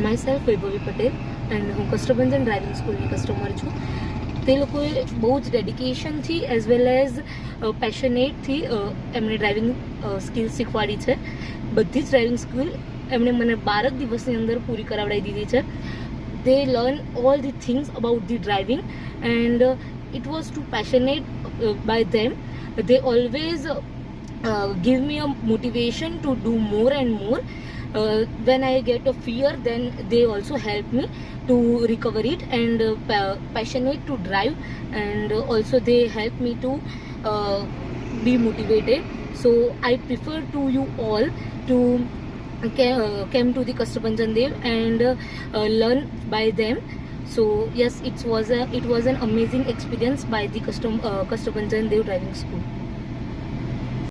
My self વૈભવી Patel and હું Kashtabhanjan driving સ્કૂલની કસ્ટમર છું. તે લોકોએ બહુ જ ડેડિકેશનથી એઝ વેલ એઝ પેશનેટથી એમણે ડ્રાઇવિંગ સ્કિલ શીખવાડી છે. બધી જ ડ્રાઇવિંગ સ્કિલ એમણે મને 12 દિવસની અંદર પૂરી કરાવડાવી દીધી છે. they learn all the things about the driving and it was too passionate by them. They always give me a motivation to do more and more. When I get a fear, then they also help me to recover it and passionate to drive, and also they help me to be motivated. So I prefer to you all to came to the Kastubhanjan Dev and learn by them. So yes, it was an amazing experience by the Kastubhanjan Dev driving school.